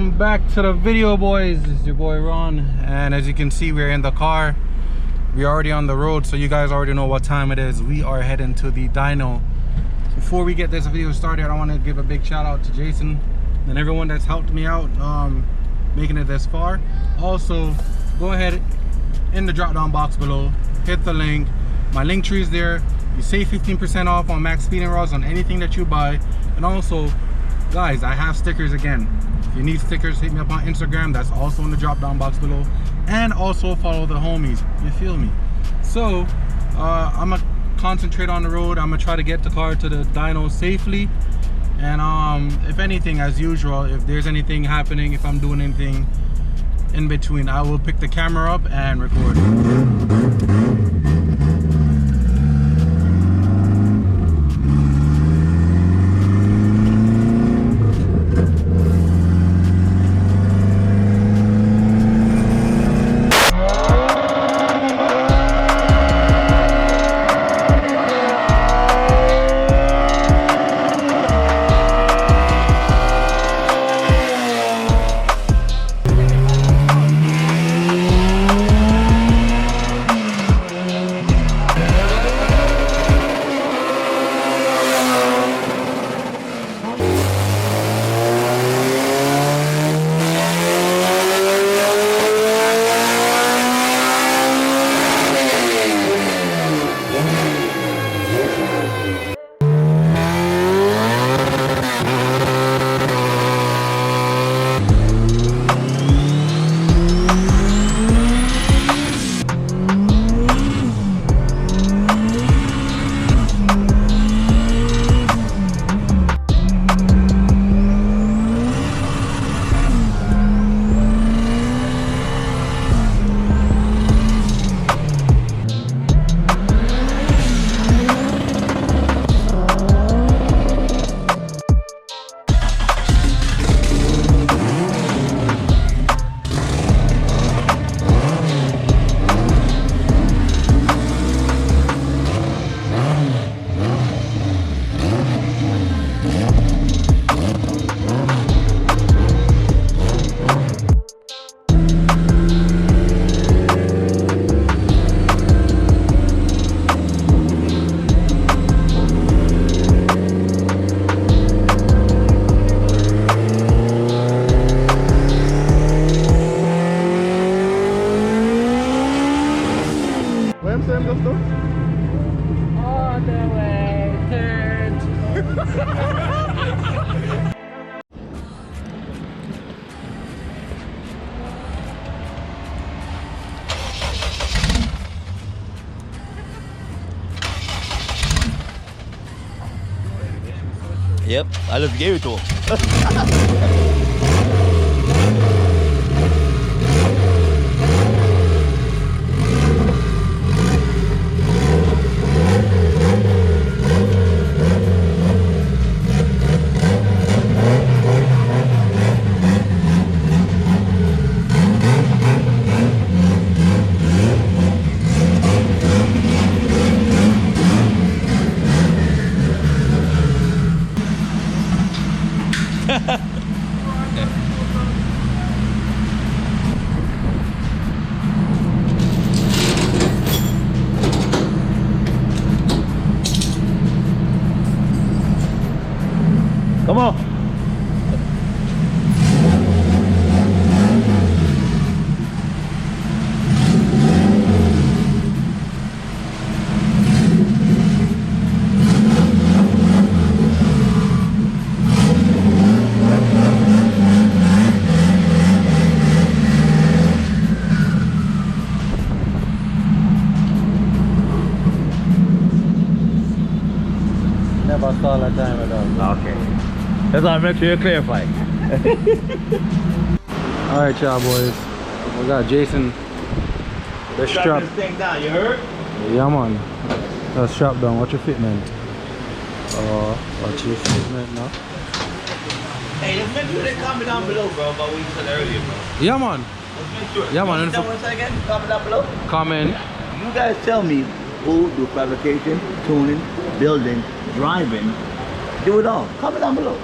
Welcome back to the video, boys. It's your boy Ron, and as you can see, we're in the car. We're already on the road, so you guys already know what time it is. We are heading to the dyno. Before we get this video started, I want to give a big shout out to Jason and everyone that's helped me out making it this far. Also, go ahead in the drop down box below, hit the link. My link tree is there. You save 15% off on max speeding rods on anything that you buy. And also, guys, I have stickers again. If you need stickers, hit me up on Instagram. That's also in the drop down box below. And also follow the homies. You feel me? So I'm gonna concentrate on the road. I'm gonna try to get the car to the dyno safely. And if anything, as usual, if there's anything happening, if I'm doing anything in between, I will pick the camera up and record. All the way turned. Yep, I just gave it to him. Come on. Never saw that time at all. Okay. That's why I make sure you clarify. Alright, y'all boys. We got Jason. The strap. This thing down, you heard? Yeah, man. That's strap down. Watch your fitment. Watch your fitment now. Hey, just make sure they comment down below, bro, about what you said earlier, bro. Yeah, man. Let's make sure. Yeah, man. Tell us again. Comment down below. Comment. You guys tell me who do fabrication, tuning, building, driving, do it all. Comment down below.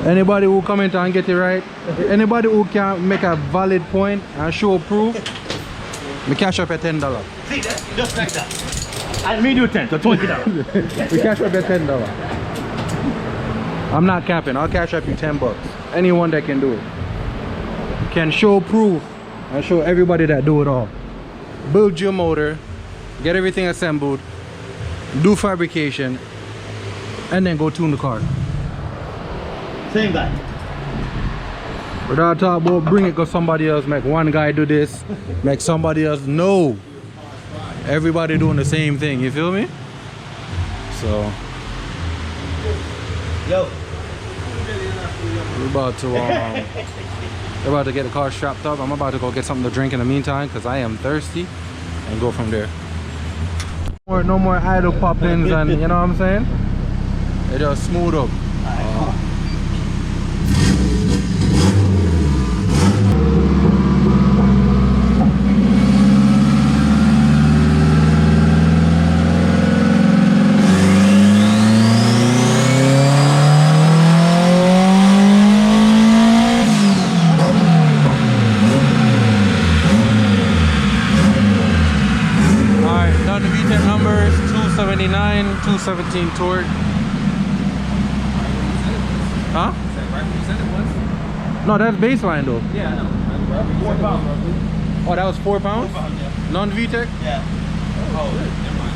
Anybody who comment and get it right, anybody who can make a valid point and show proof, we cash up at $10. See that? Just like that. And me do 10 to $20. We cash up at $10. I'm not capping. I'll cash up you $10. Anyone that can do it can show proof and show everybody that do it all. Build your motor, get everything assembled, do fabrication, and then go tune the car. Same guy. Without talking about bring it, cause somebody else make one guy do this, make somebody else. No, everybody doing the same thing. You feel me? So Yo. we're about to get the car strapped up. I'm about to go get something to drink in the meantime because I am thirsty, and go from there. No more idle pop-ins, and you know what I'm saying? It just smooth up. Done the VTEC numbers, 279, 217 torque. Huh? No, that's baseline though. Yeah, I know. 4 pounds. Oh, that was 4 pounds? 4 pounds, yeah. Non-VTEC? Yeah. Oh, never mind.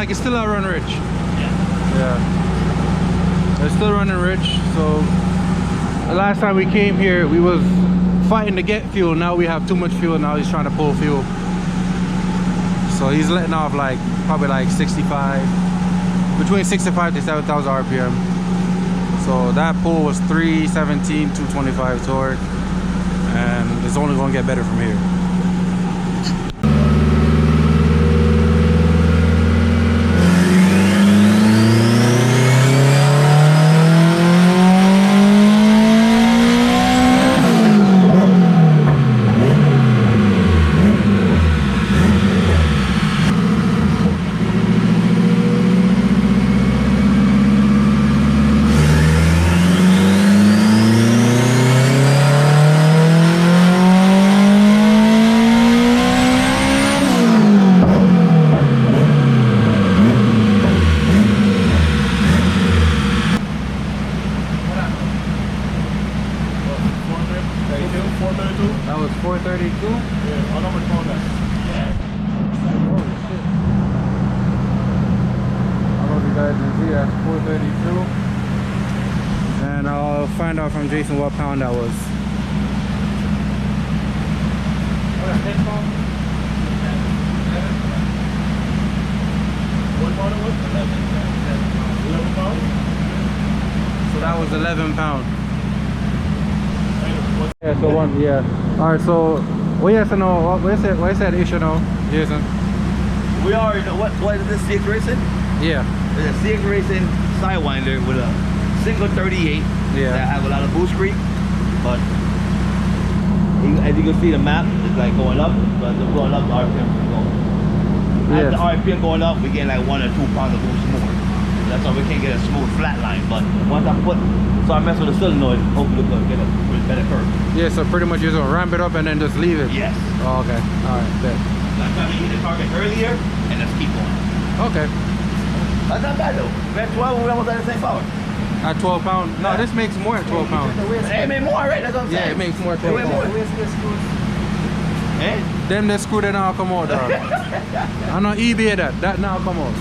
It's still a run rich. Yeah. It's still running rich. So the last time we came here, we was fighting to get fuel. Now we have too much fuel. Now he's trying to pull fuel. So he's letting off like probably like 65, between 65 to 7,000 RPM. So that pull was 317, 225 torque, and it's only gonna get better from here. That was 432? Yeah, I know what's on that. Yeah. Holy shit. I don't know if you guys can see, that's 432. And I'll find out from Jason what pound that was. What pound it was? 11 pounds? So that was 11 pounds. Yeah, so one, yeah. Alright, so what you have to know, what is that issue now, Jason? We already know what is this Civic Racing? Yeah. It's a Civic Racing Sidewinder with a single 38 that have a lot of boost creep, but as you can see the map is like going up, but the going up the RPM is going. As the RPM going up, we get like 1 or 2 pounds of boost more. That's why we can't get a smooth flat line, but once I mess with the solenoid, hopefully we'll get a better curve. Yeah, so pretty much you're gonna ramp it up and then just leave it? Yes. Oh, okay. Alright, bet. I'm trying to hit the target earlier and let's keep going. Okay. That's not bad though. At 12, we almost at the same power. At 12 pounds? No, this makes more at 12 pounds. It made more, right? That's what I'm saying. Yeah, it makes more at 12 pounds. Eh? Them that screw that now come out, dog. I'm not eBay that now come out.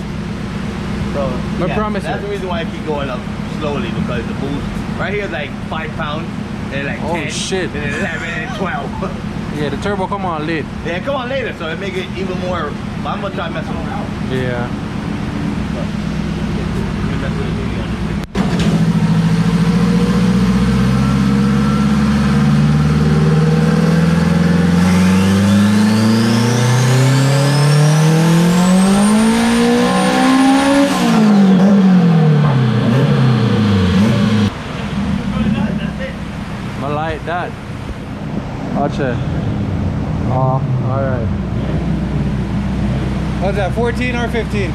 So, I promise that's you. the reason why I keep going up slowly, because the boost right here is like 5 pounds, and like 10, Oh shit. and 11, and 12. Yeah, the turbo come on late. Yeah, come on later, so it make it even more. But I'm gonna try to mess with it. Yeah. I like that. Gotcha. Oh, alright. What's that, 14 or 15?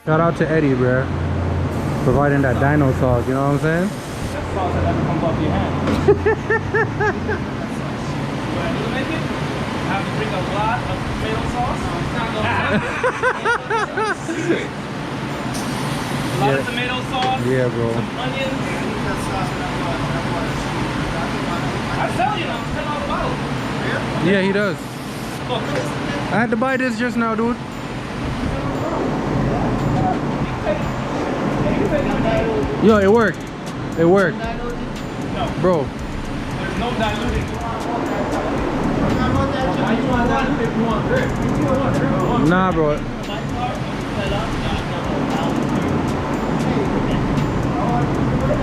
Shout out to Eddie, bro. Providing that Dyno sauce, you know what I'm saying? That sauce that never comes off your hand. What I do to make it? I have to bring a lot of tomato sauce. A lot of tomato sauce. Yeah, bro. Some onions. I tell you, I'm telling all about it. Yeah, he does. Look. I had to buy this just now, dude. Yo, it worked. It worked. No. Bro. There's no diluting. Why you want that if you want grip? If you want grip, you want Nah, bro.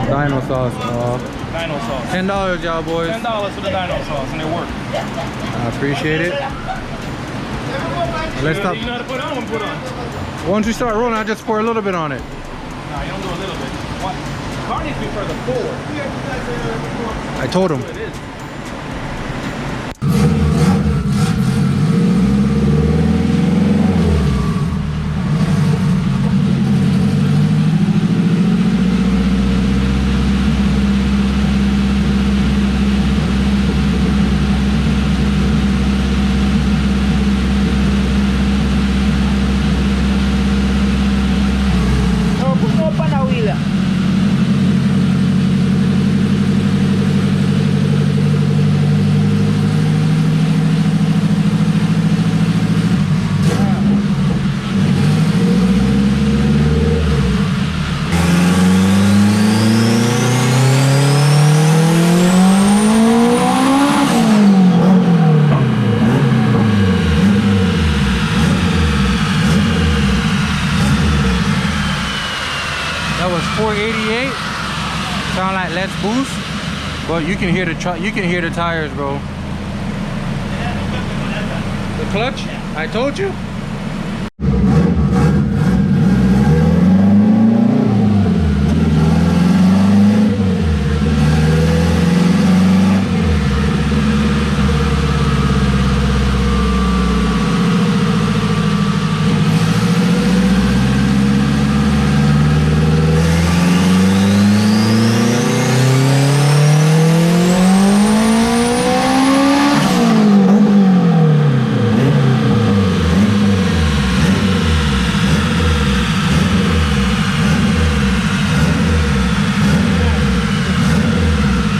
Dyno sauce. Dyno sauce. $10, y'all boys. $10 for the Dyno sauce, and it worked. I appreciate it. Let's stop. You know how to put on one, put on. Once you start rolling, I just pour a little bit on it. Nah, you don't do a little bit. What? The car needs to be further forward. I told him. That's what it is. That was 488. Sound like less boost, but you can hear the tires, bro. The clutch? I told you.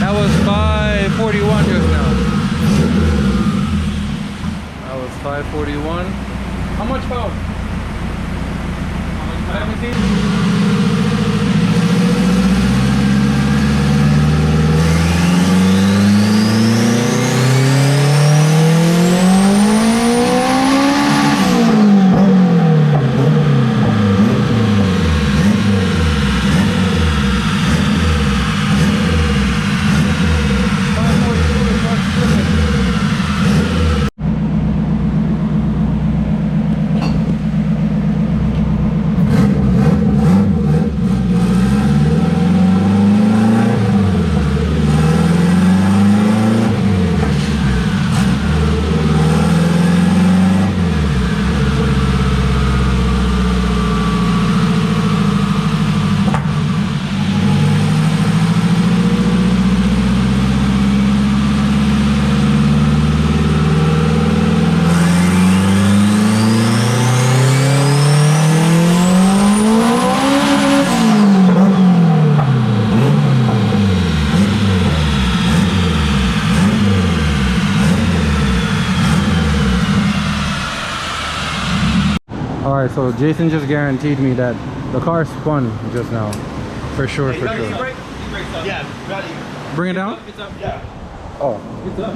That was 541 just now. That was 541. How much power? 17? Alright, so Jason just guaranteed me that the car spun just now. For sure, for sure. Yeah, Bring it down? It's up. yeah. Oh. It's up.